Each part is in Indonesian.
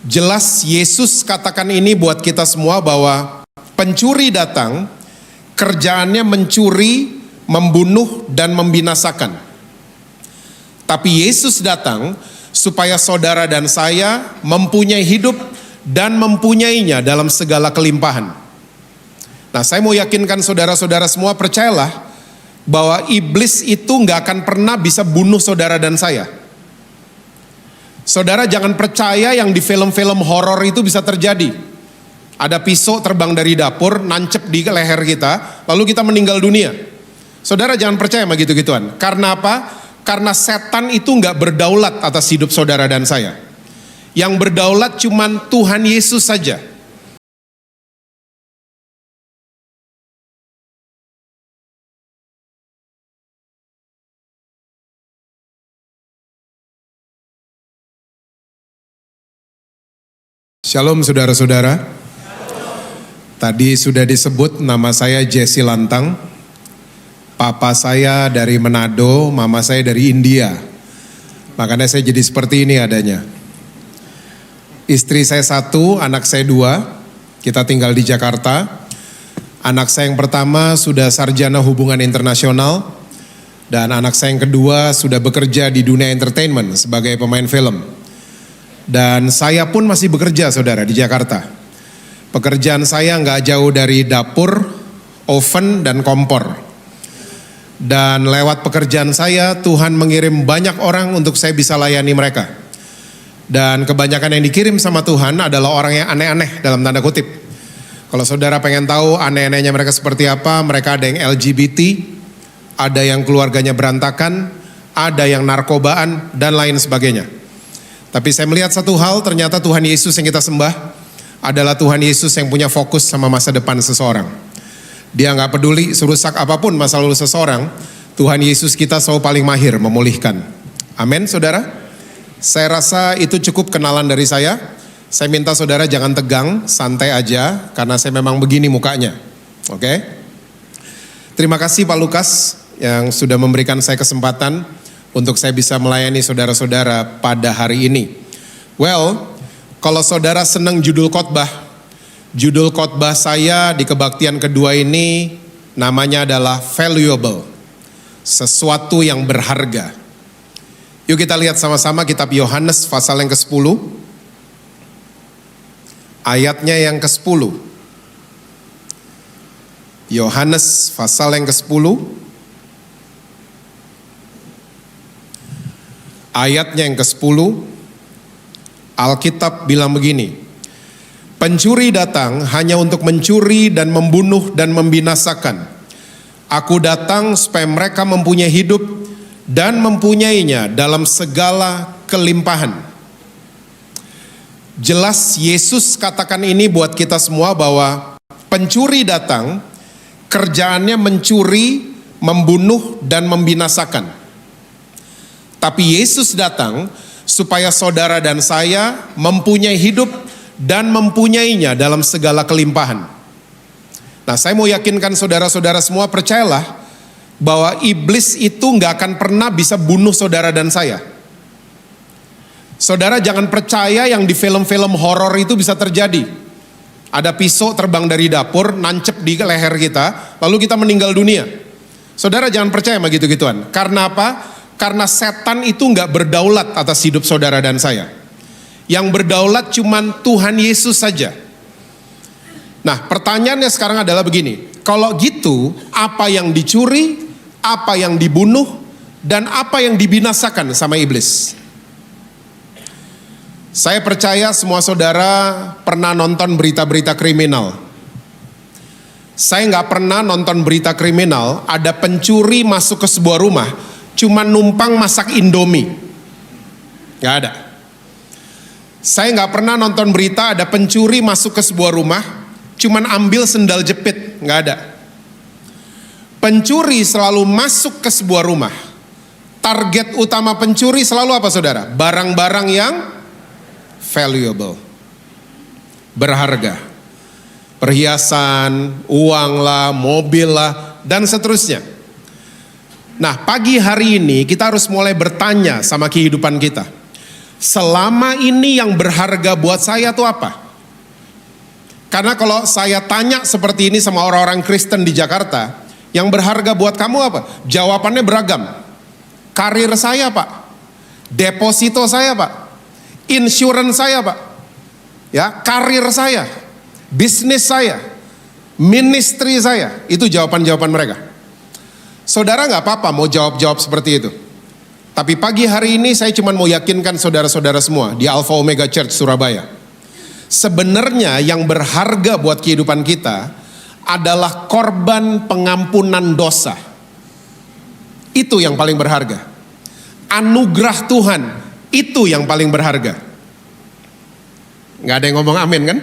Jelas Yesus katakan ini buat kita semua bahwa pencuri datang, kerjaannya mencuri, membunuh, dan membinasakan. Tapi Yesus datang supaya saudara dan saya mempunyai hidup dan mempunyainya dalam segala kelimpahan. Nah, saya mau yakinkan saudara-saudara semua, percayalah bahwa iblis itu gak akan pernah bisa bunuh saudara dan saya. Saudara jangan percaya yang di film-film horor itu bisa terjadi. Ada pisau terbang dari dapur, nancep di leher kita, lalu kita meninggal dunia. Saudara jangan percaya sama gitu-gituan. Karena apa? Karena setan itu gak berdaulat atas hidup saudara dan saya. Yang berdaulat cuman Tuhan Yesus saja. Shalom saudara-saudara. Tadi sudah disebut nama saya Jesse Lantang. Papa saya dari Manado, mama saya dari India. Makanya saya jadi seperti ini adanya. Istri saya 1, anak saya 2. Kita tinggal di Jakarta. Anak saya yang pertama sudah sarjana hubungan internasional. Dan anak saya yang kedua sudah bekerja di dunia entertainment sebagai pemain film. Dan saya pun masih bekerja saudara di Jakarta. Pekerjaan saya nggak jauh dari dapur, oven, dan kompor. Dan lewat pekerjaan saya, Tuhan mengirim banyak orang untuk saya bisa layani mereka. Dan kebanyakan yang dikirim sama Tuhan adalah orang yang aneh-aneh dalam tanda kutip. Kalau saudara pengen tahu aneh-anehnya mereka seperti apa, mereka ada yang LGBT, ada yang keluarganya berantakan, ada yang narkobaan, dan lain sebagainya. Tapi saya melihat satu hal, ternyata Tuhan Yesus yang kita sembah adalah Tuhan Yesus yang punya fokus sama masa depan seseorang. Dia gak peduli serusak apapun masa lalu seseorang, Tuhan Yesus kita selalu paling mahir memulihkan. Amin saudara. Saya rasa itu cukup kenalan dari saya. Saya minta saudara jangan tegang, santai aja, karena saya memang begini mukanya. Oke? Terima kasih Pak Lukas yang sudah memberikan saya kesempatan untuk saya bisa melayani saudara-saudara pada hari ini. Well, kalau saudara senang judul khotbah saya di kebaktian kedua ini namanya adalah valuable, sesuatu yang berharga. Yuk kita lihat sama-sama kitab Yohanes pasal yang ke-10, ayatnya yang ke-10. Yohanes pasal yang ke-10, ayatnya yang ke-10, Alkitab bilang begini, pencuri datang hanya untuk mencuri dan membunuh dan membinasakan. Aku datang supaya mereka mempunyai hidup dan mempunyainya dalam segala kelimpahan. Jelas Yesus katakan ini buat kita semua bahwa pencuri datang, kerjaannya mencuri, membunuh, dan membinasakan. Tapi Yesus datang supaya saudara dan saya mempunyai hidup dan mempunyainya dalam segala kelimpahan. Nah, saya mau yakinkan saudara-saudara semua, percayalah bahwa iblis itu gak akan pernah bisa bunuh saudara dan saya. Saudara jangan percaya yang di film-film horor itu bisa terjadi. Ada pisau terbang dari dapur, nancep di leher kita, lalu kita meninggal dunia. Saudara jangan percaya sama gitu-gituan. Karena apa? Karena setan itu gak berdaulat atas hidup saudara dan saya. Yang berdaulat cuman Tuhan Yesus saja. Nah, pertanyaannya sekarang adalah begini. Kalau gitu, apa yang dicuri, apa yang dibunuh, dan apa yang dibinasakan sama iblis? Saya percaya semua saudara pernah nonton berita-berita kriminal. Saya gak pernah nonton berita kriminal, ada pencuri masuk ke sebuah rumah, cuma numpang masak Indomie. Gak ada. Saya gak pernah nonton berita ada pencuri masuk ke sebuah rumah, cuman ambil sendal jepit. Gak ada. Pencuri selalu masuk ke sebuah rumah. Target utama pencuri selalu apa saudara? Barang-barang yang valuable, berharga. Perhiasan, uang lah, mobil lah, dan seterusnya. Nah, pagi hari ini kita harus mulai bertanya sama kehidupan kita. selama ini yang berharga buat saya tuh apa? Karena kalau saya tanya seperti ini sama orang-orang Kristen di Jakarta, yang berharga buat kamu apa? Jawabannya beragam. Karir saya Pak, deposito saya Pak, insurance saya Pak, ya, karir saya, bisnis saya, ministry saya, itu jawaban-jawaban mereka. Saudara nggak apa-apa mau jawab-jawab seperti itu. Tapi pagi hari ini saya cuma mau yakinkan saudara-saudara semua di Alpha Omega Church Surabaya. Sebenarnya yang berharga buat kehidupan kita adalah korban pengampunan dosa. Itu yang paling berharga. Anugerah Tuhan, itu yang paling berharga. Nggak ada yang ngomong amin kan?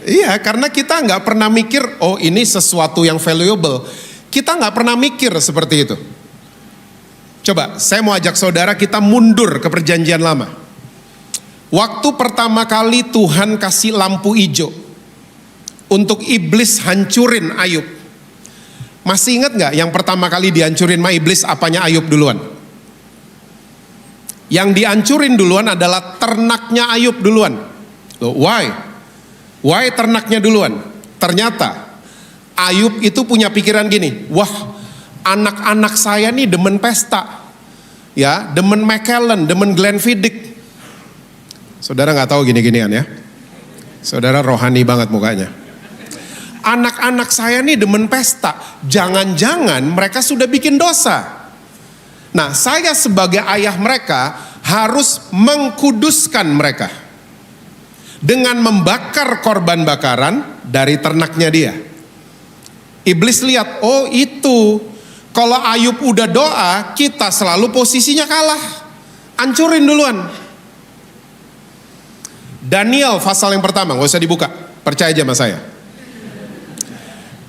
Iya, karena kita nggak pernah mikir, oh ini sesuatu yang valuable. Kita nggak pernah mikir seperti itu. Coba, saya mau ajak saudara kita mundur ke perjanjian lama. Waktu pertama kali Tuhan kasih lampu hijau untuk iblis hancurin Ayub. Masih ingat gak yang pertama kali dihancurin sama iblis apanya Ayub duluan? Yang dihancurin duluan adalah ternaknya Ayub duluan. Loh, why? Why ternaknya duluan? Ternyata Ayub itu punya pikiran gini, wah anak-anak saya nih demen pesta, ya, demen Macallan, demen Glenfiddich. Saudara nggak tahu gini-ginian ya. Saudara rohani banget mukanya. Anak-anak saya nih demen pesta. Jangan-jangan mereka sudah bikin dosa. Nah, saya sebagai ayah mereka harus mengkuduskan mereka dengan membakar korban bakaran dari ternaknya dia. Iblis lihat, oh itu. Kalau Ayub udah doa, kita selalu posisinya kalah. Hancurin duluan. Daniel pasal yang pertama, gak usah dibuka, percaya aja sama saya.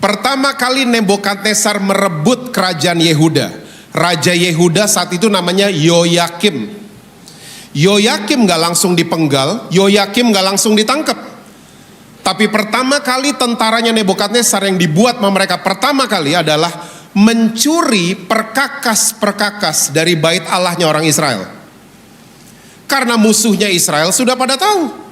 Pertama kali Nebukadnezar merebut kerajaan Yehuda. Raja Yehuda saat itu namanya Yoyakim. Yoyakim gak langsung dipenggal, Yoyakim gak langsung ditangkap. Tapi pertama kali tentaranya Nebukadnezar yang dibuat sama mereka pertama kali adalah mencuri perkakas-perkakas dari bait Allahnya orang Israel. Karena musuhnya Israel sudah pada tahu.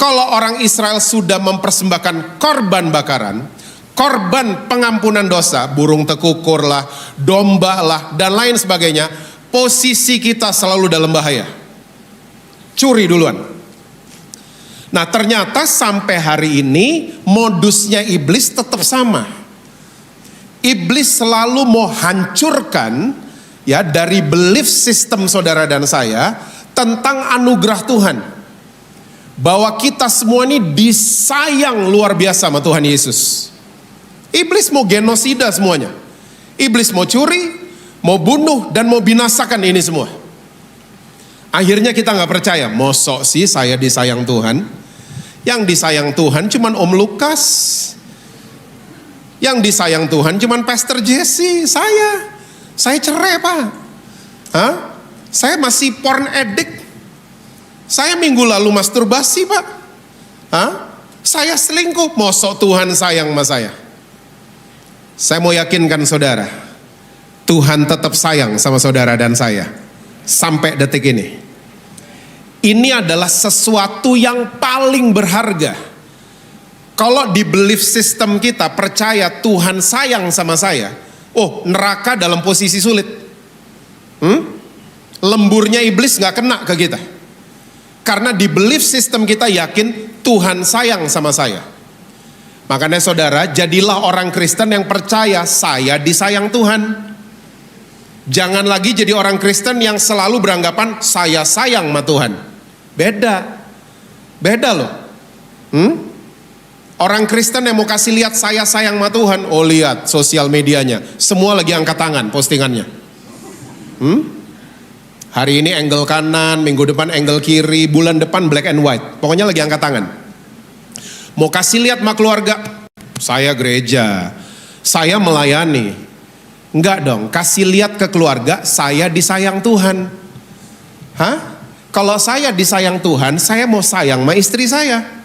Kalau orang Israel sudah mempersembahkan korban bakaran, korban pengampunan dosa, burung tekukur lah, domba lah, dan lain sebagainya, posisi kita selalu dalam bahaya. Curi duluan. Nah, ternyata sampai hari ini modusnya iblis tetap sama. Iblis selalu mau hancurkan ya dari belief system saudara dan saya tentang anugerah Tuhan. Bahwa kita semua ini disayang luar biasa sama Tuhan Yesus. Iblis mau genosida semuanya. Iblis mau curi, mau bunuh, dan mau binasakan ini semua. Akhirnya kita gak percaya, mosok sih saya disayang Tuhan. Yang disayang Tuhan cuman Om Lukas. Yang disayang Tuhan cuman Pastor Jesse, saya cerai Pak. Hah? Saya masih porn addict. Saya minggu lalu masturbasi Pak. Hah? Saya selingkuh, mosok Tuhan sayang sama saya. Saya mau yakinkan saudara, Tuhan tetap sayang sama saudara dan saya. Sampai detik ini. Ini adalah sesuatu yang paling berharga. Kalau di belief system kita percaya Tuhan sayang sama saya, oh neraka dalam posisi sulit. Lemburnya iblis gak kena ke kita. Karena di belief system kita yakin Tuhan sayang sama saya. Makanya saudara, jadilah orang Kristen yang percaya saya disayang Tuhan. Jangan lagi jadi orang Kristen yang selalu beranggapan saya sayang sama Tuhan. Beda loh. Orang Kristen yang mau kasih lihat saya sayang sama Tuhan, oh lihat sosial medianya, semua lagi angkat tangan postingannya. Hari ini angle kanan, minggu depan angle kiri, bulan depan black and white. Pokoknya lagi angkat tangan. Mau kasih lihat sama keluarga, saya gereja, saya melayani. Enggak dong, kasih lihat ke keluarga, saya disayang Tuhan. Hah? Kalau saya disayang Tuhan, saya mau sayang sama istri saya.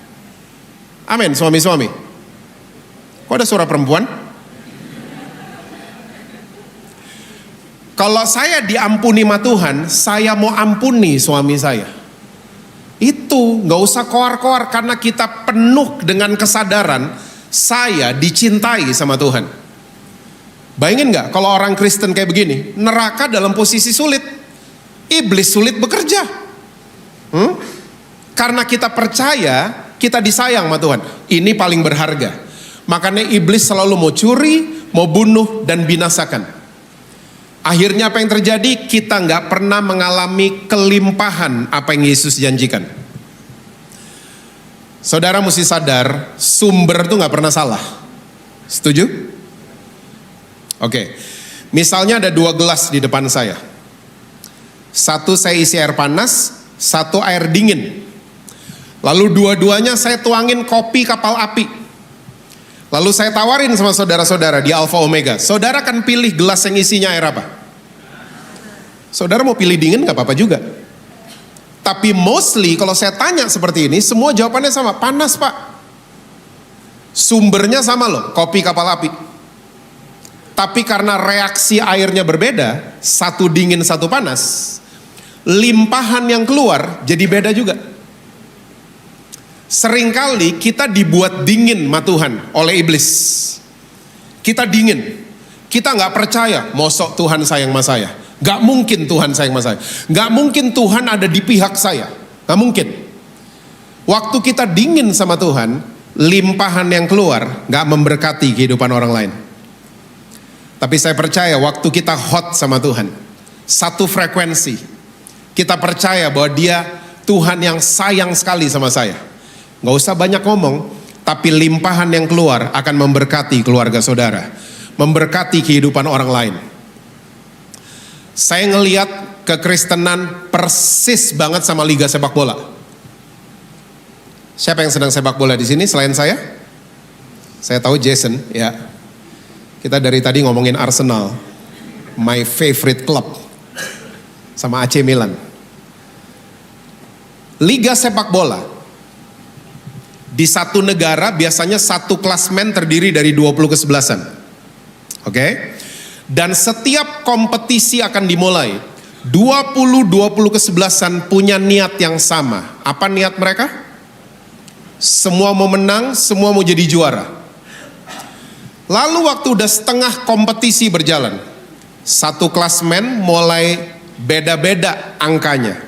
Amin, suami-suami. Kok ada suara perempuan? Kalau saya diampuni sama Tuhan, saya mau ampuni suami saya. itu nggak usah koar-koar, karena kita penuh dengan kesadaran saya dicintai sama Tuhan. Bayangin nggak kalau orang Kristen kayak begini, neraka dalam posisi sulit, iblis sulit bekerja. Karena kita percaya kita disayang sama Tuhan, ini paling berharga. Makanya iblis selalu mau curi, mau bunuh dan binasakan. Akhirnya apa yang terjadi? Kita nggak pernah mengalami kelimpahan apa yang Yesus janjikan. Saudara mesti sadar, sumber tuh nggak pernah salah. Setuju? Oke. Misalnya ada 2 gelas di depan saya. Satu saya isi air panas, satu air dingin. Lalu dua-duanya saya tuangin kopi kapal api. Lalu saya tawarin sama saudara-saudara di Alpha Omega. Saudara kan pilih gelas yang isinya air apa? Saudara mau pilih dingin gak apa-apa juga. Tapi mostly kalau saya tanya seperti ini, semua jawabannya sama, panas Pak. Sumbernya sama loh, kopi kapal api. Tapi karena reaksi airnya berbeda, satu dingin satu panas, limpahan yang keluar jadi beda juga. Seringkali kita dibuat dingin sama Tuhan oleh iblis. Kita dingin, kita gak percaya, mosok Tuhan sayang sama saya. Gak mungkin Tuhan sayang sama saya. Gak mungkin Tuhan ada di pihak saya. Gak mungkin. Waktu kita dingin sama Tuhan, limpahan yang keluar gak memberkati kehidupan orang lain. Tapi saya percaya waktu kita hot sama Tuhan, satu frekuensi, kita percaya bahwa Dia Tuhan yang sayang sekali sama saya. Gak usah banyak ngomong, tapi limpahan yang keluar akan memberkati keluarga saudara, memberkati kehidupan orang lain. Saya ngelihat kekristenan persis banget sama liga sepak bola. Siapa yang sedang sepak bola di sini selain saya? Saya tahu Jason, ya. Kita dari tadi ngomongin Arsenal, my favorite club, sama AC Milan. Liga sepak bola di satu negara biasanya satu klasmen terdiri dari 20 kesebelasan. Oke? Dan setiap kompetisi akan dimulai, 20 kesebelasan punya niat yang sama. Apa niat mereka? Semua mau menang, semua mau jadi juara. Lalu waktu udah setengah kompetisi berjalan, satu klasmen mulai beda-beda angkanya.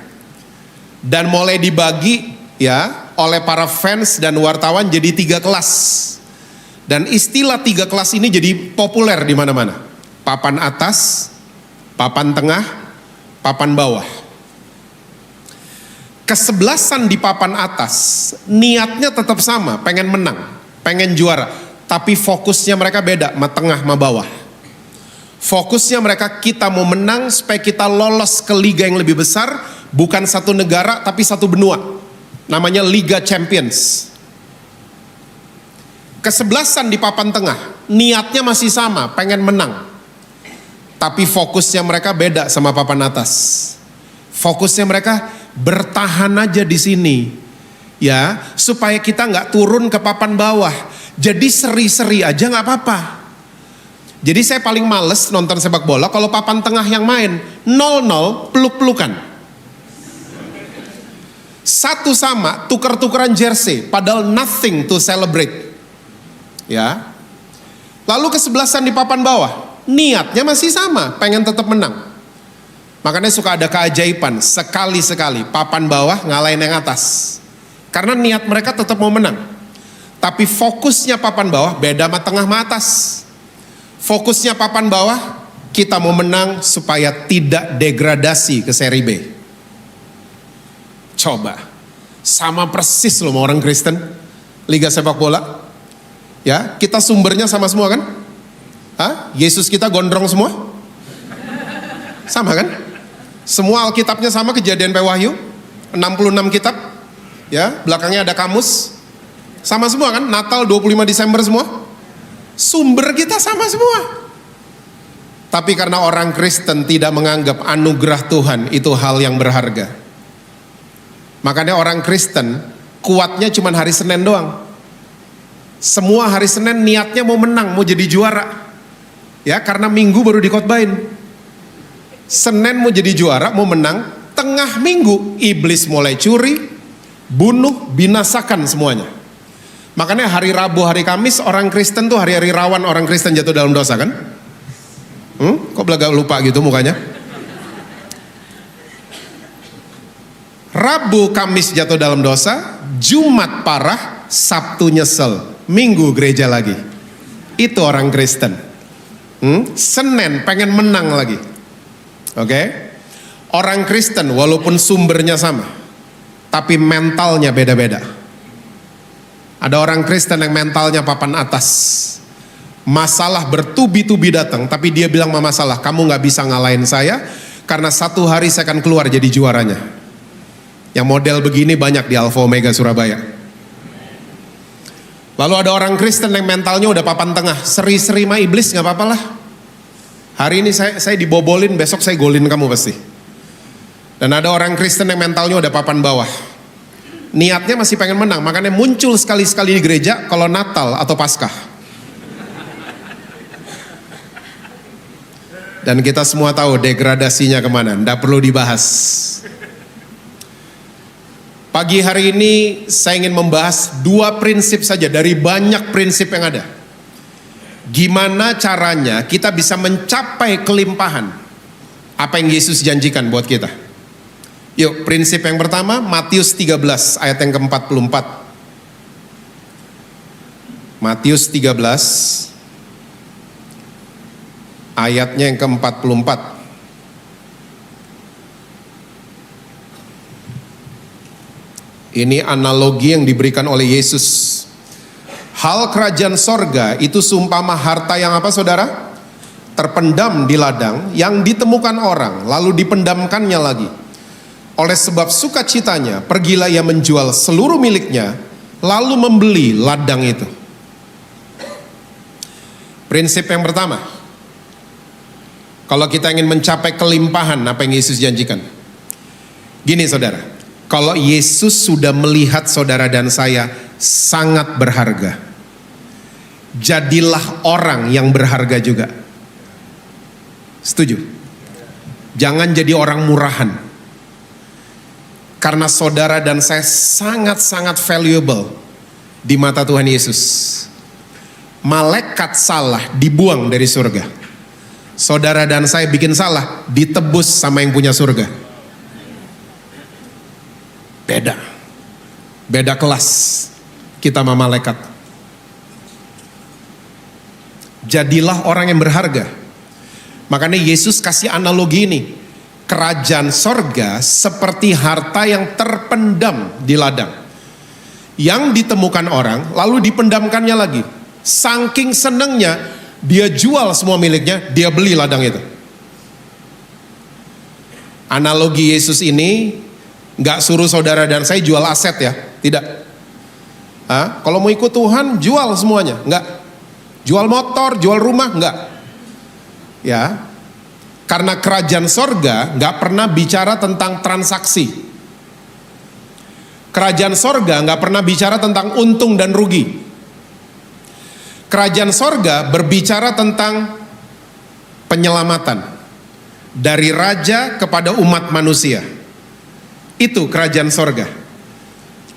Dan mulai dibagi ya oleh para fans dan wartawan jadi 3 kelas. Dan istilah 3 kelas ini jadi populer di mana-mana. Papan atas, papan tengah, papan bawah. Kesebelasan di papan atas, niatnya tetap sama, pengen menang, pengen juara. Tapi fokusnya mereka beda, sama tengah sama bawah. Fokusnya mereka, kita mau menang supaya kita lolos ke liga yang lebih besar, bukan satu negara tapi satu benua. Namanya Liga Champions. Kesebelasan di papan tengah, niatnya masih sama, pengen menang. Tapi fokusnya mereka beda sama papan atas. Fokusnya mereka bertahan aja di sini, ya, supaya kita nggak turun ke papan bawah. Jadi seri-seri aja nggak apa-apa. Jadi saya paling males nonton sepak bola kalau papan tengah yang main 0-0 peluk-pelukan. Satu sama, tuker-tukeran jersey, padahal nothing to celebrate. Ya. Lalu kesebelasan di papan bawah, niatnya masih sama, pengen tetap menang. Makanya suka ada keajaiban, sekali-sekali papan bawah ngalahin yang atas. Karena niat mereka tetap mau menang. Tapi fokusnya papan bawah beda sama tengah sama atas. Fokusnya papan bawah, kita mau menang supaya tidak degradasi ke seri B. Coba, sama persis loh sama orang Kristen, Liga sepak bola. Ya, kita sumbernya sama semua kan? Hah? Yesus kita gondrong semua? Sama kan? Semua Alkitabnya sama, Kejadian sampai Wahyu, 66 kitab. Ya, belakangnya ada kamus. Sama semua kan? Natal 25 Desember semua. Sumber kita sama semua. Tapi karena orang Kristen tidak menganggap anugerah Tuhan itu hal yang berharga. Makanya orang Kristen kuatnya cuma hari Senin doang. Semua hari Senin niatnya mau menang, mau jadi juara. Ya, karena Minggu baru dikhotbahin. Senin mau jadi juara, mau menang, tengah minggu iblis mulai curi, bunuh, binasakan semuanya. Makanya hari Rabu, hari Kamis orang Kristen tuh hari-hari rawan orang Kristen jatuh dalam dosa kan? Kok belaga lupa gitu mukanya? Rabu, Kamis jatuh dalam dosa, Jumat parah, Sabtu nyesel, Minggu gereja lagi. Itu orang Kristen. Senin pengen menang lagi. Oke? Orang Kristen walaupun sumbernya sama, tapi mentalnya beda-beda. Ada orang Kristen yang mentalnya papan atas. Masalah bertubi-tubi datang, tapi dia bilang sama masalah, kamu gak bisa ngalahin saya, karena satu hari saya akan keluar jadi juaranya. Yang model begini banyak di Alfa Omega Surabaya. Lalu ada orang Kristen yang mentalnya udah papan tengah, seri-seri mah iblis gak apa-apa lah. Hari ini saya dibobolin, besok saya golin kamu pasti. Dan ada orang Kristen yang mentalnya udah papan bawah. Niatnya masih pengen menang, makanya muncul sekali-sekali di gereja kalau Natal atau Paskah. Dan kita semua tahu degradasinya kemana, nggak perlu dibahas. Pagi hari ini saya ingin membahas 2 prinsip saja dari banyak prinsip yang ada. Gimana caranya kita bisa mencapai kelimpahan apa yang Yesus janjikan buat kita. Yuk, prinsip yang pertama Matius 13 ayat yang ke-44. Matius 13 ayatnya yang ke-44. Ini analogi yang diberikan oleh Yesus. Hal kerajaan sorga itu seumpama harta yang apa saudara? Terpendam di ladang yang ditemukan orang lalu dipendamkannya lagi. Oleh sebab sukacitanya pergilah ia menjual seluruh miliknya lalu membeli ladang itu. Prinsip yang pertama, kalau kita ingin mencapai kelimpahan apa yang Yesus janjikan. Gini saudara, kalau Yesus sudah melihat saudara dan saya sangat berharga, jadilah orang yang berharga juga. Setuju? Jangan jadi orang murahan. Karena saudara dan saya sangat-sangat valuable di mata Tuhan Yesus. Malaikat salah dibuang dari surga. Saudara dan saya bikin salah ditebus sama yang punya surga. Beda kelas kita sama malaikat. Jadilah orang yang berharga. Makanya Yesus kasih analogi ini. Kerajaan sorga seperti harta yang terpendam di ladang, yang ditemukan orang lalu dipendamkannya lagi. Saking senengnya dia jual semua miliknya, dia beli ladang itu. Analogi Yesus ini gak suruh saudara dan saya jual aset ya, tidak. Kalau mau ikut Tuhan jual semuanya, enggak. Jual motor, jual rumah, enggak. Ya, karena kerajaan sorga gak pernah bicara tentang transaksi. Kerajaan sorga gak pernah bicara tentang untung dan rugi. Kerajaan sorga berbicara tentang penyelamatan dari raja kepada umat manusia. Itu kerajaan sorga.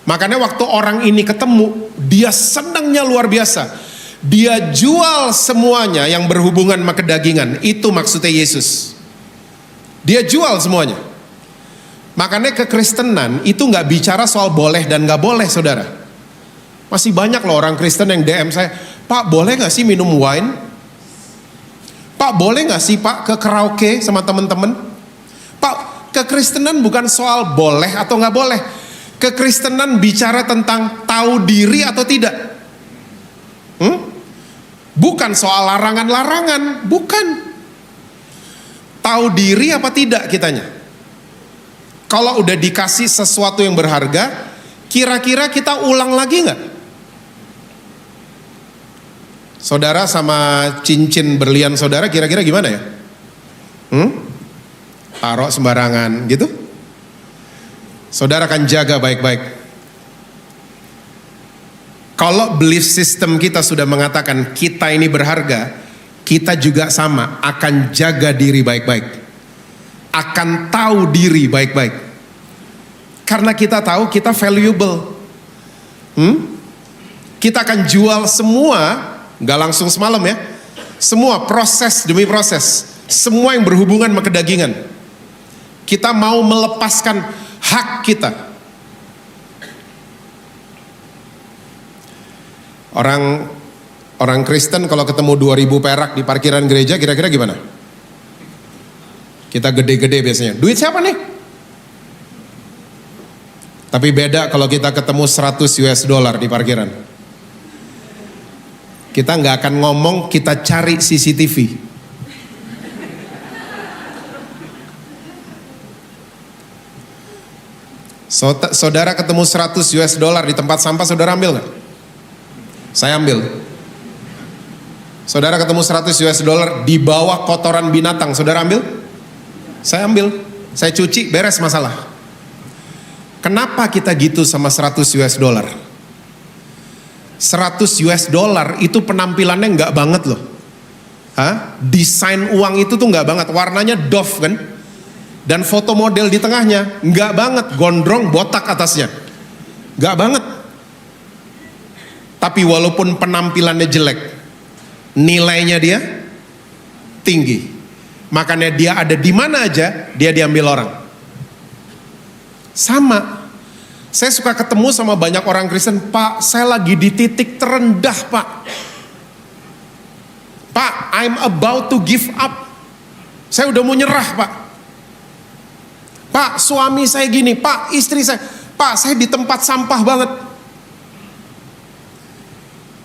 Makanya waktu orang ini ketemu, dia senangnya luar biasa. Dia jual semuanya yang berhubungan sama kedagingan. Itu maksudnya Yesus. Dia jual semuanya. Makanya kekristenan itu gak bicara soal boleh dan gak boleh saudara. Masih banyak loh orang Kristen yang DM saya, Pak boleh gak sih minum wine? Pak boleh gak sih Pak ke karaoke sama teman-teman? Pak, kekristenan bukan soal boleh atau gak boleh. Kekristenan bicara tentang tahu diri atau tidak. Bukan soal larangan-larangan, bukan. Tahu diri apa tidak kitanya. Kalau udah dikasih sesuatu yang berharga, kira-kira kita ulang lagi nggak? Saudara sama cincin berlian saudara kira-kira gimana ya? Taruh sembarangan gitu? Saudara akan jaga baik-baik. Kalau belief system kita sudah mengatakan kita ini berharga, kita juga sama akan jaga diri baik-baik, akan tahu diri baik-baik. Karena kita tahu kita valuable. Kita akan jual semua, nggak langsung semalam ya. Semua proses demi proses, semua yang berhubungan sama kedagingan. Kita mau melepaskan hak kita. Orang Kristen kalau ketemu 2.000 perak di parkiran gereja, kira-kira gimana? Kita gede-gede biasanya. Duit siapa nih? Tapi beda kalau kita ketemu 100 US dollar di parkiran. Kita nggak akan ngomong, kita cari CCTV. Saudara ketemu 100 US dollar di tempat sampah, saudara ambil nggak? Saya ambil. Saudara ketemu 100 US dollar di bawah kotoran binatang, saudara ambil? Saya ambil. Saya cuci, beres masalah. Kenapa kita gitu sama 100 US dollar? 100 US dollar itu penampilannya nggak banget loh. Desain uang itu tuh nggak banget. Warnanya doff kan? Dan foto model di tengahnya nggak banget. Gondrong, botak atasnya. Nggak banget. Tapi walaupun penampilannya jelek, nilainya dia tinggi. Makanya dia ada di mana aja, dia diambil orang. Sama, saya suka ketemu sama banyak orang Kristen, Pak, saya lagi di titik terendah, Pak. Pak, I'm about to give up. Saya udah mau nyerah, Pak. Pak, suami saya gini, Pak, istri saya, Pak, saya di tempat sampah banget.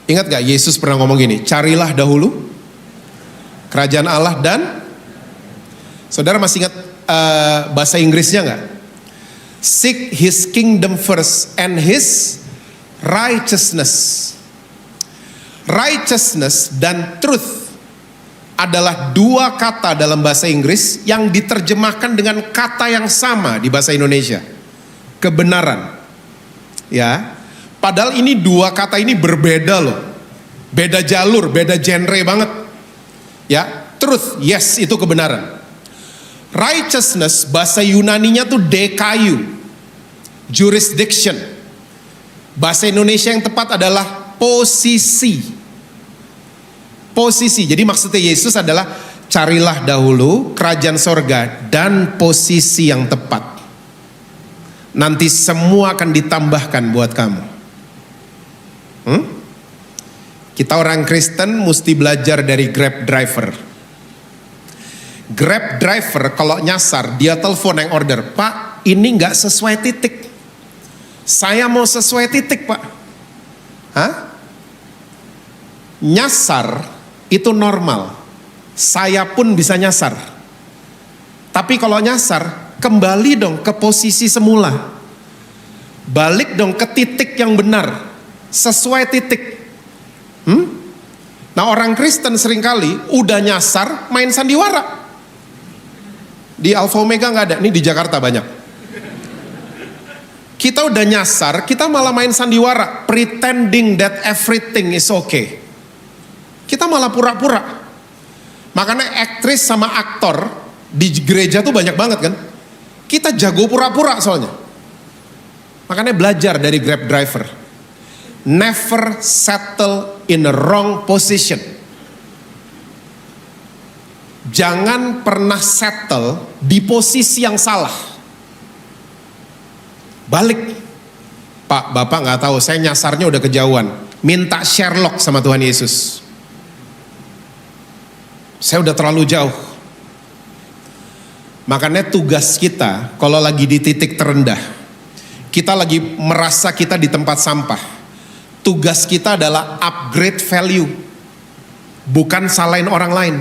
Ingat gak Yesus pernah ngomong gini, carilah dahulu kerajaan Allah dan, saudara masih ingat bahasa Inggrisnya gak? Seek his kingdom first and his righteousness. Righteousness dan truth adalah dua kata dalam bahasa Inggris yang diterjemahkan dengan kata yang sama di bahasa Indonesia. Kebenaran. Ya. Padahal ini dua kata ini berbeda loh. Beda jalur, beda genre banget. Ya, truth, yes, itu kebenaran. Righteousness bahasa Yunaninya tuh dekayu, jurisdiction. Bahasa Indonesia yang tepat adalah posisi. Posisi. Jadi maksudnya Yesus adalah carilah dahulu kerajaan sorga dan posisi yang tepat. Nanti semua akan ditambahkan buat kamu. Kita orang Kristen mesti belajar dari Grab driver. Grab driver kalau nyasar, dia telepon yang order, Pak, ini nggak sesuai titik. Saya mau sesuai titik, Pak. Nyasar itu normal. Saya pun bisa nyasar. Tapi kalau nyasar, kembali dong ke posisi semula. Balik dong ke titik yang benar. Sesuai titik. Nah, orang Kristen seringkali udah nyasar main sandiwara. Di Alfa Omega nggak ada, ini di Jakarta banyak. Kita udah nyasar, kita malah main sandiwara, pretending that everything is okay. Kita malah pura-pura. Makanya aktris sama aktor di gereja tuh banyak banget kan. Kita jago pura-pura soalnya. Makanya belajar dari Grab driver. Never settle in the wrong position. Jangan pernah settle di posisi yang salah. Balik. Pak, Bapak nggak tahu, saya nyasarnya udah kejauhan. Minta Sherlock sama Tuhan Yesus. Saya udah terlalu jauh. Makanya tugas kita kalau lagi di titik terendah, kita lagi merasa kita di tempat sampah, tugas kita adalah upgrade value, bukan salahin orang lain.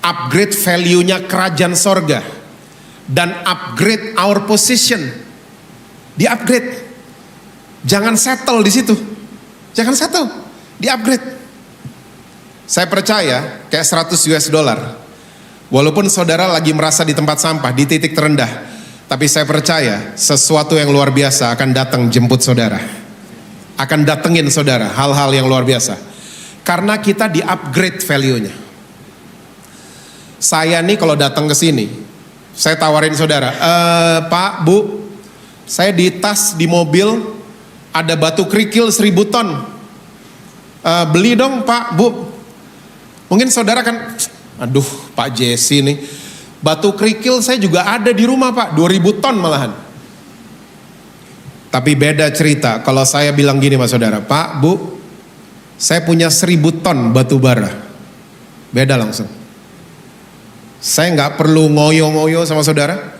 Upgrade value-nya kerajaan sorga dan upgrade our position. Di upgrade, jangan settle di situ, jangan settle, di upgrade. Saya percaya kayak 100 US dollar, walaupun saudara lagi merasa di tempat sampah, di titik terendah, tapi saya percaya sesuatu yang luar biasa akan datang jemput saudara, akan datengin saudara hal-hal yang luar biasa, karena kita di upgrade value-nya. Saya nih kalau datang ke sini, Saya tawarin saudara, Pak, Bu, saya di tas di mobil ada batu kerikil 1000 ton. Beli dong Pak, Bu. Mungkin saudara kan, aduh Pak Jesse nih, batu kerikil saya juga ada di rumah Pak, 2000 ton malahan. Tapi beda cerita kalau saya bilang gini sama saudara, Pak, Bu, saya punya 1000 ton batu bara. Beda langsung. Saya nggak perlu ngoyo-ngoyo sama saudara.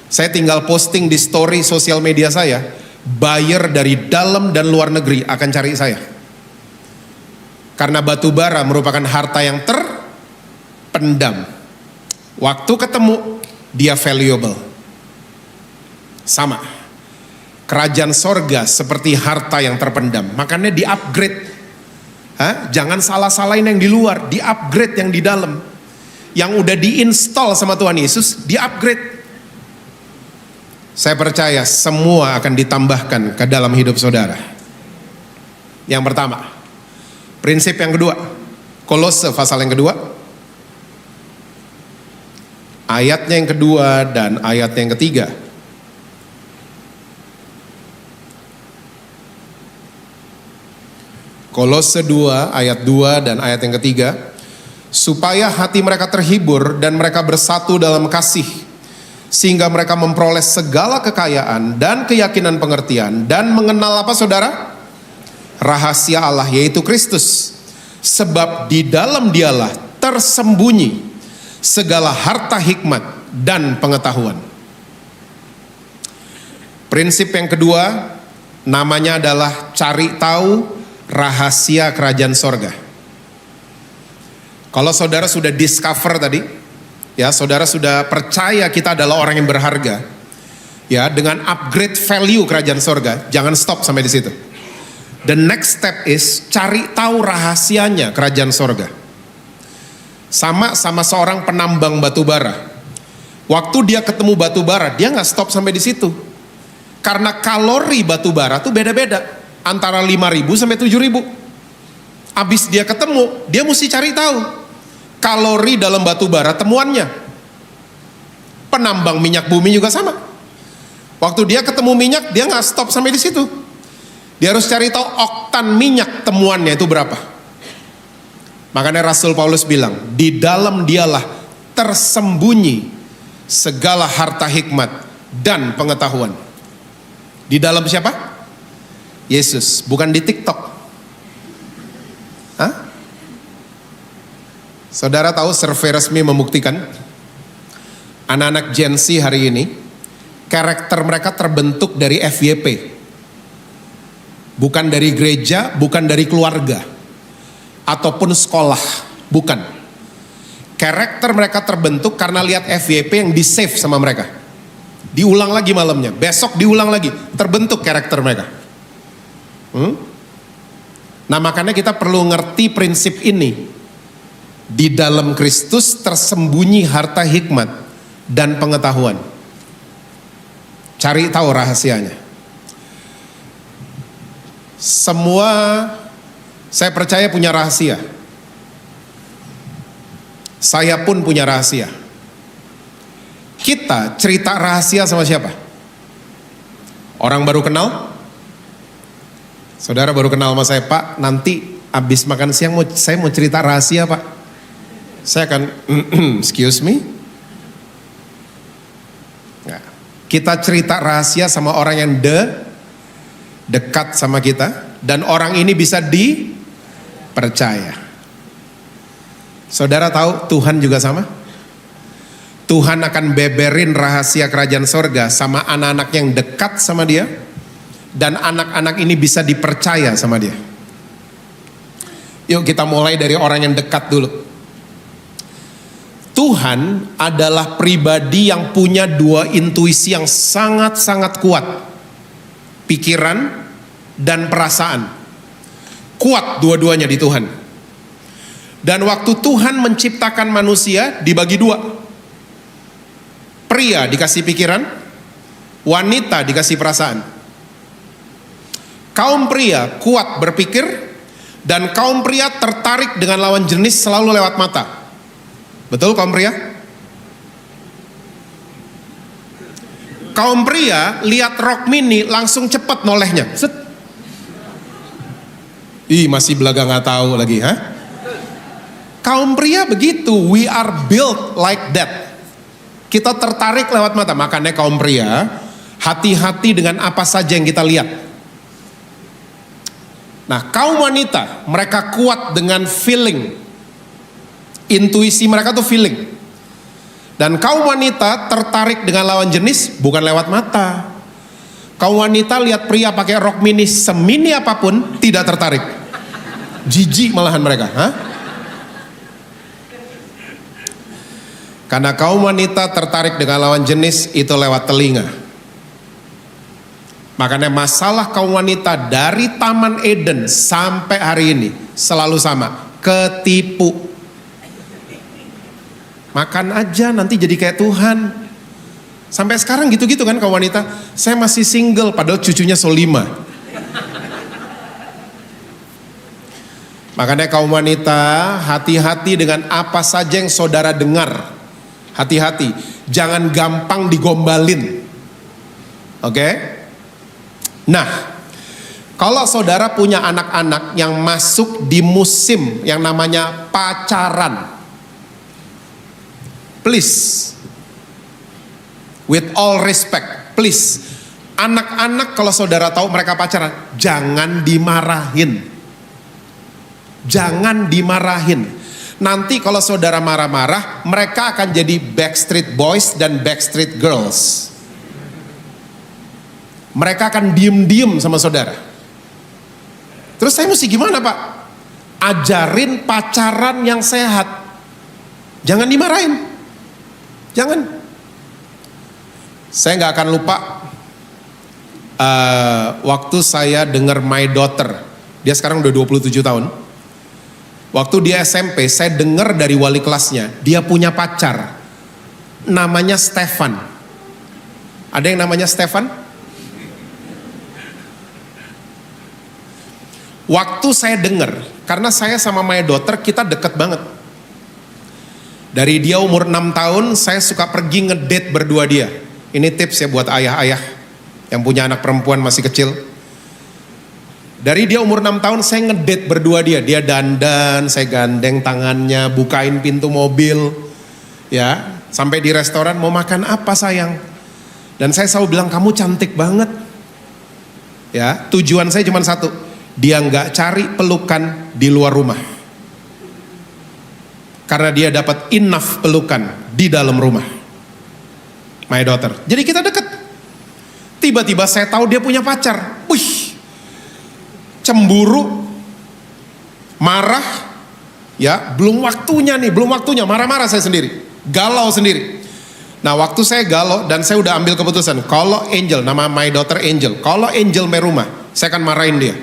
Saya tinggal posting di story sosial media saya, buyer dari dalam dan luar negeri akan cari saya. Karena batu bara merupakan harta yang terpendam. Waktu ketemu, dia valuable. Sama. Kerajaan sorga seperti harta yang terpendam. Makanya di-upgrade. Jangan salah-salahin yang di luar, di-upgrade yang di dalam. Yang udah diinstal sama Tuhan Yesus, di-upgrade. Saya percaya semua akan ditambahkan ke dalam hidup saudara. Yang pertama, prinsip yang kedua, Kolose pasal yang kedua, ayatnya yang kedua dan ayat yang ketiga. Kolose 2 ayat 2 dan ayat yang ketiga. Supaya hati mereka terhibur dan mereka bersatu dalam kasih, sehingga mereka memperoleh segala kekayaan dan keyakinan pengertian dan mengenal apa saudara? Rahasia Allah, yaitu Kristus. Sebab di dalam dialah tersembunyi segala harta hikmat dan pengetahuan. Prinsip yang kedua namanya adalah cari tahu rahasia kerajaan sorga. Kalau saudara sudah discover tadi, ya saudara sudah percaya kita adalah orang yang berharga, ya dengan upgrade value kerajaan sorga, jangan stop sampai di situ. The next step is cari tahu rahasianya kerajaan sorga. Sama seorang penambang batu bara. Waktu dia ketemu batu bara, dia nggak stop sampai di situ. Karena kalori batu bara tuh beda-beda, antara 5.000 sampai 7.000. Abis dia ketemu, dia mesti cari tahu kalori dalam batu bara temuannya. Penambang minyak bumi juga sama. Waktu dia ketemu minyak, dia nggak stop sampai di situ. Dia harus cari tahu oktan minyak temuannya itu berapa. Makanya Rasul Paulus bilang, di dalam dialah tersembunyi segala harta hikmat dan pengetahuan. Di dalam siapa? Yesus, bukan di TikTok. Hah? Saudara tahu survei resmi membuktikan anak-anak Gen Z hari ini karakter mereka terbentuk dari FYP. Bukan dari gereja, bukan dari keluarga ataupun sekolah, bukan. Karakter mereka terbentuk karena lihat FYP yang di-save sama mereka. Diulang lagi malamnya, besok diulang lagi, terbentuk karakter mereka. Nah makanya kita perlu ngerti prinsip ini. Di dalam Kristus tersembunyi harta hikmat dan pengetahuan. Cari tahu rahasianya. Semua saya percaya punya rahasia. Saya pun punya rahasia. Kita cerita rahasia sama siapa? Orang baru kenal? Saudara baru kenal sama saya, Pak, nanti habis makan siang saya mau cerita rahasia Pak. Saya akan, excuse me? Nah, kita cerita rahasia sama orang yang dekat sama kita. Dan orang ini bisa dipercaya. Saudara tahu Tuhan juga sama? Tuhan akan beberin rahasia kerajaan sorga sama anak-anak yang dekat sama dia. Dan anak-anak ini bisa dipercaya sama dia. Yuk kita mulai dari orang yang dekat dulu. Tuhan adalah pribadi yang punya dua intuisi yang sangat-sangat kuat. Pikiran dan perasaan. Kuat dua-duanya di Tuhan. Dan waktu Tuhan menciptakan manusia dibagi dua. Pria dikasih pikiran, wanita dikasih perasaan. Kaum pria kuat berpikir, dan kaum pria tertarik dengan lawan jenis selalu lewat mata. Betul kaum pria? Kaum pria lihat rok mini langsung cepet nolehnya. Set. Ih, masih belaga nggak tahu lagi, ha? Kaum pria begitu, we are built like that. Kita tertarik lewat mata, makanya kaum pria hati-hati dengan apa saja yang kita lihat. Nah, kaum wanita mereka kuat dengan feeling. Intuisi mereka tuh feeling. Dan kaum wanita tertarik dengan lawan jenis bukan lewat mata. Kaum wanita lihat pria pakai rok mini semini apapun tidak tertarik. Jijik malahan mereka, ha? Karena kaum wanita tertarik dengan lawan jenis itu lewat telinga. Makanya masalah kaum wanita dari Taman Eden sampai hari ini selalu sama, ketipu. Makan aja nanti jadi kayak Tuhan. Sampai sekarang gitu-gitu kan kaum wanita. Saya masih single padahal cucunya solima. Makanya kaum wanita hati-hati dengan apa saja yang saudara dengar. Hati-hati, jangan gampang digombalin. Oke? Nah, kalau saudara punya anak-anak yang masuk di musim yang namanya pacaran, please, with all respect, please, anak-anak kalau saudara tahu mereka pacaran, jangan dimarahin. Jangan dimarahin. Nanti kalau saudara marah-marah, mereka akan jadi Backstreet Boys dan Backstreet Girls. Mereka akan diem-diem sama saudara. Terus saya mesti gimana, Pak? Ajarin pacaran yang sehat. Jangan dimarahin. Jangan. Saya nggak akan lupa waktu saya dengar My Daughter. Dia sekarang udah 27 tahun. Waktu dia SMP, saya dengar dari wali kelasnya, dia punya pacar. Namanya Stefan. Ada yang namanya Stefan? Waktu saya dengar, karena saya sama My Daughter kita deket banget. Dari dia umur 6 tahun, saya suka pergi ngedate berdua dia. Ini tips ya buat ayah-ayah yang punya anak perempuan masih kecil. Dari dia umur 6 tahun saya ngedate berdua dia. Dia dandan, saya gandeng tangannya, bukain pintu mobil. Ya, sampai di restoran, mau makan apa sayang? Dan saya selalu bilang, kamu cantik banget. Ya, tujuan saya cuma satu. Dia nggak cari pelukan di luar rumah. Karena dia dapat enough pelukan di dalam rumah. My Daughter. Jadi kita deket. Tiba-tiba saya tahu dia punya pacar. Wih, cemburu, marah, ya belum waktunya nih, belum waktunya, marah-marah saya sendiri, galau sendiri. Nah waktu saya galau dan saya udah ambil keputusan, kalau Angel, nama My Daughter Angel, kalau Angel main rumah, saya akan marahin dia.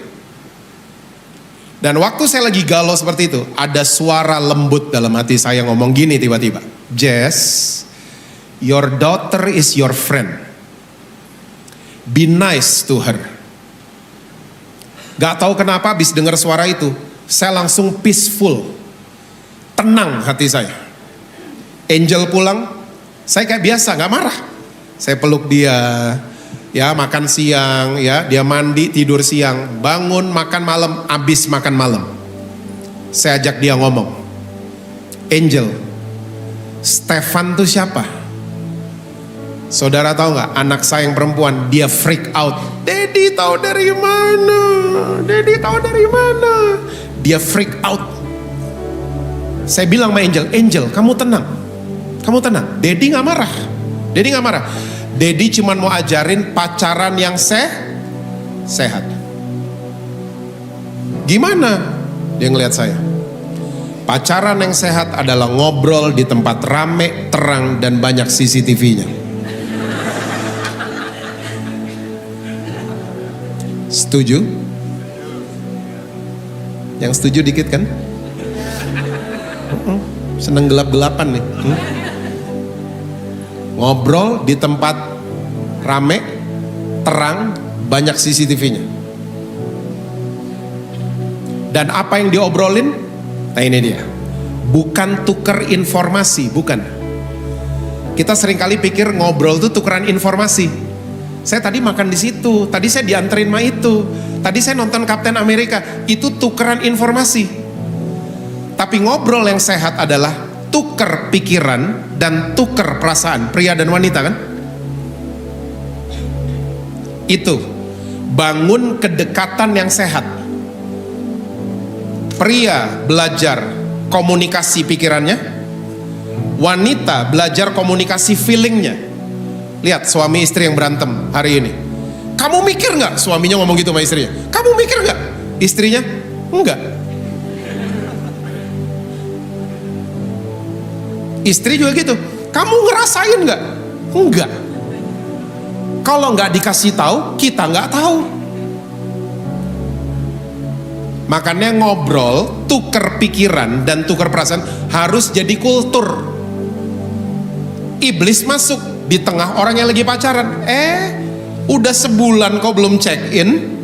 Dan waktu saya lagi galau seperti itu, ada suara lembut dalam hati saya ngomong gini tiba-tiba, Jess, your daughter is your friend, be nice to her. Gak tahu kenapa habis dengar suara itu, saya langsung peaceful, tenang hati saya. Angel pulang, saya kayak biasa, gak marah. Saya peluk dia, ya makan siang, ya dia mandi, tidur siang, bangun, makan malam, habis makan malam. Saya ajak dia ngomong, Angel, Stefan tuh siapa? Saudara tahu nggak, anak saya yang perempuan, dia freak out. Daddy tahu dari mana? Daddy tahu dari mana? Dia freak out. Saya bilang sama Angel, Angel, kamu tenang, kamu tenang. Daddy nggak marah, Daddy nggak marah. Daddy cuma mau ajarin pacaran yang sehat. Gimana? Dia ngelihat saya. Pacaran yang sehat adalah ngobrol di tempat rame, terang, dan banyak CCTV-nya. Setuju? Yang setuju dikit kan? Seneng gelap-gelapan nih. Ngobrol di tempat rame, terang, banyak CCTV-nya. Dan apa yang diobrolin? Nah ini dia. Bukan tuker informasi, bukan. Kita seringkali pikir ngobrol itu tukeran informasi. Saya tadi makan di situ, tadi saya dianterin sama itu, tadi saya nonton Kapten Amerika. Itu tukeran informasi. Tapi ngobrol yang sehat adalah tuker pikiran dan tuker perasaan. Pria dan wanita kan? Itu bangun kedekatan yang sehat. Pria belajar komunikasi pikirannya, wanita belajar komunikasi feelingnya. Lihat suami istri yang berantem hari ini. Kamu mikir nggak? Suaminya ngomong gitu sama istrinya. Kamu mikir nggak? Istrinya enggak. Istri juga gitu. Kamu ngerasain nggak? Enggak. Kalau nggak dikasih tahu, kita nggak tahu. Makanya ngobrol, tuker pikiran dan tuker perasaan harus jadi kultur. Iblis masuk di tengah orang yang lagi pacaran. Udah sebulan kok belum check in.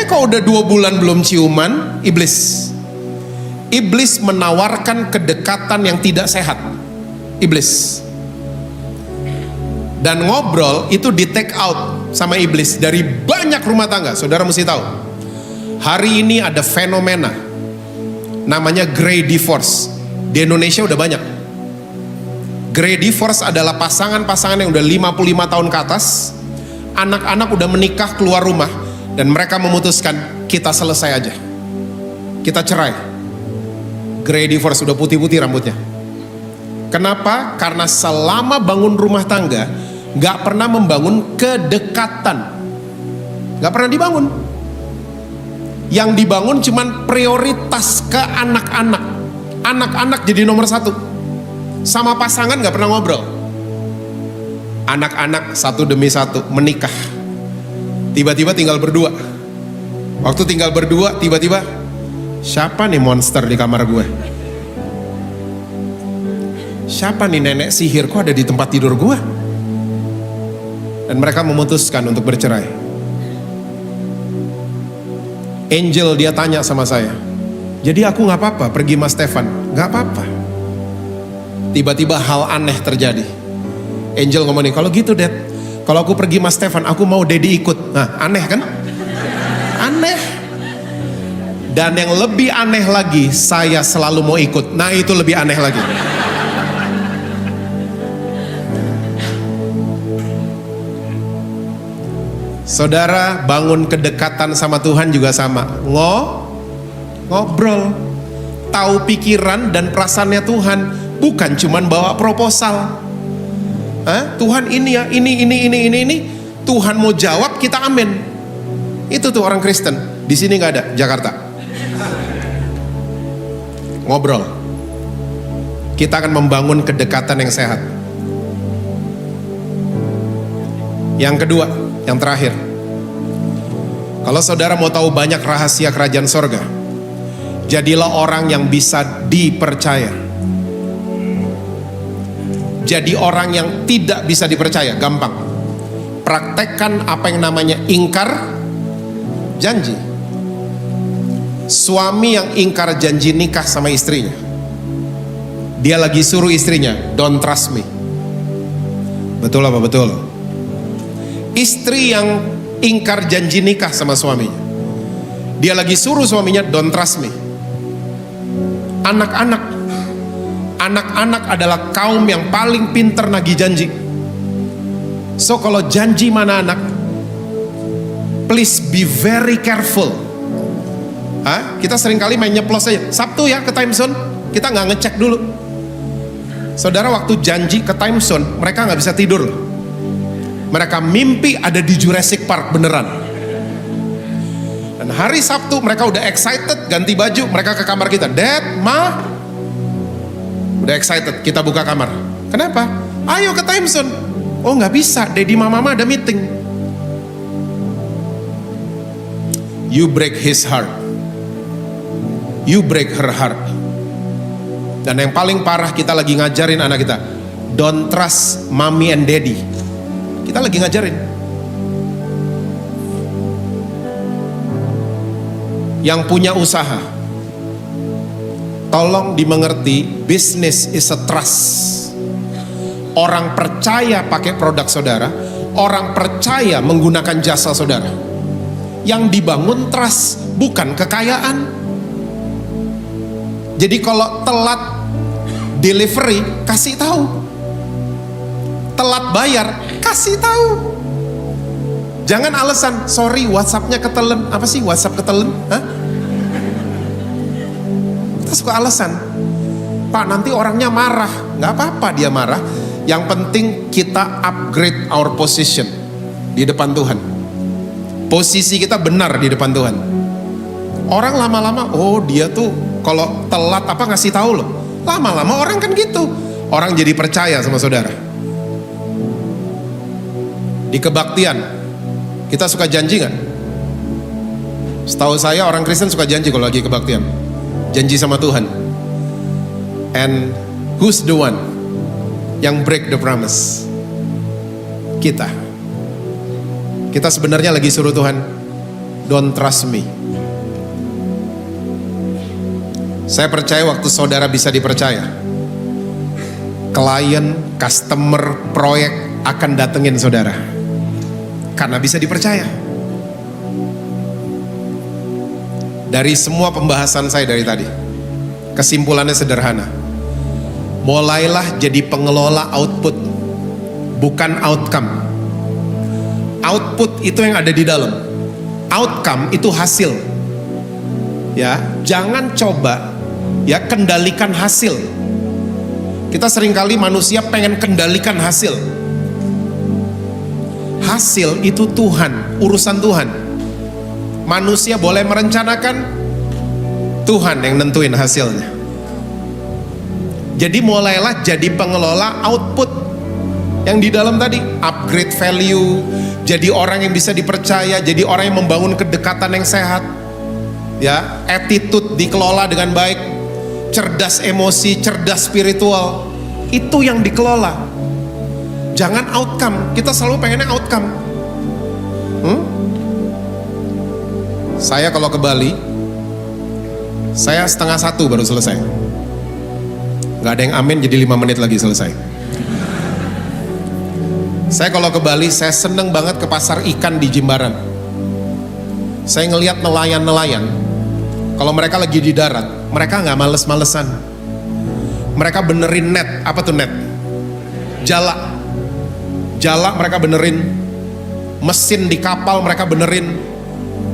Kok udah 2 bulan belum ciuman. Iblis menawarkan kedekatan yang tidak sehat. Iblis. Dan ngobrol itu di take out sama iblis dari banyak rumah tangga. Saudara mesti tahu, hari ini ada fenomena namanya grey divorce. Di Indonesia udah banyak. Grey divorce adalah pasangan-pasangan yang udah 55 tahun ke atas, anak-anak udah menikah keluar rumah, dan mereka memutuskan kita selesai aja, kita cerai. Grey divorce, udah putih-putih rambutnya. Kenapa? Karena selama bangun rumah tangga gak pernah membangun kedekatan, gak pernah dibangun. Yang dibangun cuman prioritas ke anak-anak. Anak-anak jadi nomor 1. Sama pasangan gak pernah ngobrol. Anak-anak satu demi satu menikah, tiba-tiba tinggal berdua. Waktu tinggal berdua, tiba-tiba siapa nih monster di kamar gue? Siapa nih nenek sihir kok ada di tempat tidur gue? Dan mereka memutuskan untuk bercerai. Angel dia tanya sama saya, jadi aku gak apa-apa pergi Mas Stefan? Gak apa-apa. Tiba-tiba hal aneh terjadi. Angel ngomong nih, kalau gitu Dad, kalau aku pergi Mas Stefan, aku mau Daddy ikut. Nah, aneh kan? Aneh. Dan yang lebih aneh lagi, saya selalu mau ikut. Nah, itu lebih aneh lagi. Saudara, bangun kedekatan sama Tuhan juga sama. Ngobrol. Tahu pikiran dan perasaannya Tuhan. Bukan cuman bawa proposal. Tuhan ini ya, ini. Tuhan mau jawab, kita amin. Itu tuh orang Kristen. Di sini nggak ada, Jakarta. Ngobrol. Kita akan membangun kedekatan yang sehat. Yang kedua, yang terakhir. Kalau saudara mau tahu banyak rahasia kerajaan sorga, jadilah orang yang bisa dipercaya. Jadi orang yang tidak bisa dipercaya, gampang. Praktekkan apa yang namanya ingkar janji. Suami yang ingkar janji nikah sama istrinya, dia lagi suruh istrinya, don't trust me. Betul apa betul? Istri yang ingkar janji nikah sama suaminya, dia lagi suruh suaminya, don't trust me. Anak-anak adalah kaum yang paling pinter nagih janji. So kalau janji mana anak, please be very careful. Kita seringkali main nyeplos aja. Sabtu ya ke time zone, kita nggak ngecek dulu. Saudara, waktu janji ke time zone, mereka nggak bisa tidur. Mereka mimpi ada di Jurassic Park beneran. Dan hari Sabtu mereka udah excited, ganti baju, mereka ke kamar kita. Dad, Ma, udah excited, kita buka kamar. Kenapa? Ayo ke time zone. Oh nggak bisa, Daddy Mama ada meeting. You break his heart, you break her heart. Dan yang paling parah, kita lagi ngajarin anak kita, don't trust mommy and daddy. Kita lagi ngajarin. Yang punya usaha, tolong dimengerti, business is a trust. Orang percaya pakai produk saudara, orang percaya menggunakan jasa saudara. Yang dibangun trust, bukan kekayaan. Jadi kalau telat delivery, kasih tahu. Telat bayar, kasih tahu. Jangan alasan, sorry WhatsApp-nya ketelen. Apa sih WhatsApp ketelen? Hah? Kita suka alasan, Pak nanti orangnya marah. Gak apa-apa dia marah. Yang penting kita upgrade our position di depan Tuhan. Posisi kita benar di depan Tuhan. Orang lama-lama, oh dia tuh kalau telat apa ngasih tahu loh. Lama-lama orang kan gitu. Orang jadi percaya sama saudara. Di kebaktian, kita suka janji kan? Setahu saya orang Kristen suka janji kalau lagi kebaktian. Janji sama Tuhan. And who's the one yang break the promise? Kita. Kita sebenarnya lagi suruh Tuhan, don't trust me. Saya percaya waktu saudara bisa dipercaya, klien, customer, proyek akan datengin saudara. Karena bisa dipercaya. Dari semua pembahasan saya dari tadi, kesimpulannya sederhana. Mulailah jadi pengelola output, bukan outcome. Output itu yang ada di dalam. Outcome itu hasil. Ya, jangan coba ya kendalikan hasil. Kita seringkali manusia pengen kendalikan hasil. Hasil itu Tuhan, urusan Tuhan. Manusia boleh merencanakan, Tuhan yang nentuin hasilnya. Jadi mulailah jadi pengelola output yang di dalam tadi, upgrade value, jadi orang yang bisa dipercaya, jadi orang yang membangun kedekatan yang sehat. Ya, attitude dikelola dengan baik, cerdas emosi, cerdas spiritual. Itu yang dikelola. Jangan outcome. Kita selalu pengennya outcome. Saya kalau ke Bali, saya 12:30 baru selesai. Gak ada yang amin, jadi 5 menit lagi selesai. Saya kalau ke Bali, saya seneng banget ke pasar ikan di Jimbaran. Saya ngelihat nelayan-nelayan. Kalau mereka lagi di darat, mereka gak males-malesan. Mereka benerin net. Apa tuh net? Jala. Jala mereka benerin. Mesin di kapal mereka benerin.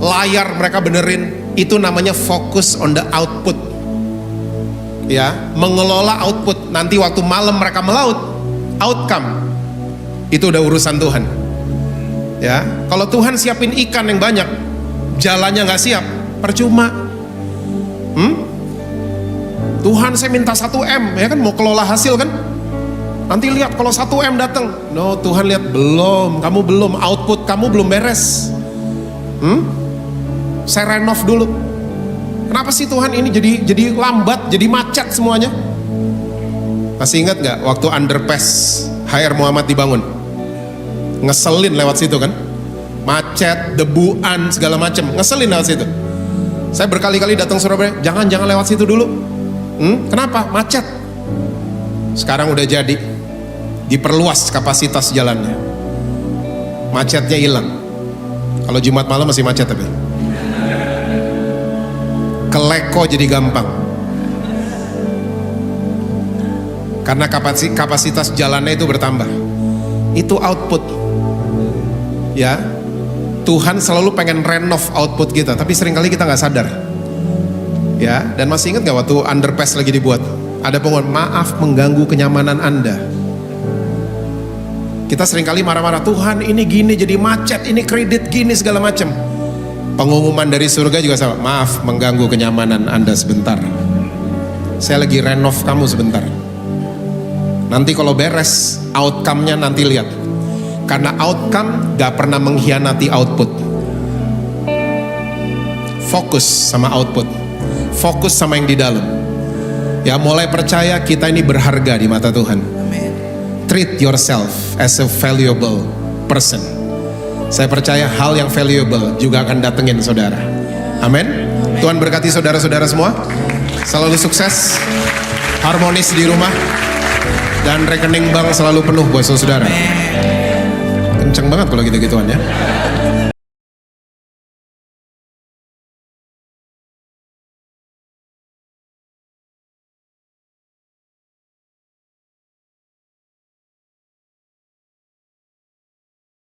Layar mereka benerin. Itu namanya focus on the output. Ya, mengelola output. Nanti waktu malam mereka melaut, outcome itu udah urusan Tuhan. Ya, kalau Tuhan siapin ikan yang banyak, jalannya nggak siap, percuma. Tuhan saya minta 1M, ya kan mau kelola hasil kan? Nanti lihat kalau 1M datang, no Tuhan lihat belum, kamu belum, output kamu belum beres. Saya renov dulu. Kenapa sih Tuhan ini jadi lambat, jadi macet semuanya? Masih ingat nggak waktu underpass HR Muhammad dibangun? Ngeselin lewat situ kan? Macet, debuan, segala macam, ngeselin lewat situ. Saya berkali-kali datang Surabaya, jangan lewat situ dulu. Kenapa? Macet. Sekarang udah jadi, diperluas kapasitas jalannya. Macetnya hilang. Kalau Jumat malam masih macet tapi. Keleko jadi gampang. Karena kapasitas jalannya itu bertambah. Itu output. Ya. Tuhan selalu pengen renov output kita, tapi seringkali kita nggak sadar. Ya, dan masih ingat nggak waktu underpass lagi dibuat? Ada pengumuman, maaf mengganggu kenyamanan Anda. Kita seringkali marah-marah, Tuhan ini gini jadi macet, ini kredit gini segala macam. Pengumuman dari surga juga sama, maaf mengganggu kenyamanan Anda sebentar. Saya lagi renov kamu sebentar. Nanti kalau beres, outcome-nya nanti lihat. Karena outcome gak pernah mengkhianati output. Fokus sama output. Fokus sama yang di dalam. Ya, mulai percaya kita ini berharga di mata Tuhan. Treat yourself as a valuable person. Saya percaya hal yang valuable juga akan datengin saudara. Amin. Tuhan berkati saudara-saudara semua. Selalu sukses, harmonis di rumah, dan rekening bank selalu penuh buat saudara. kenceng banget kalau gitu-gituan ya.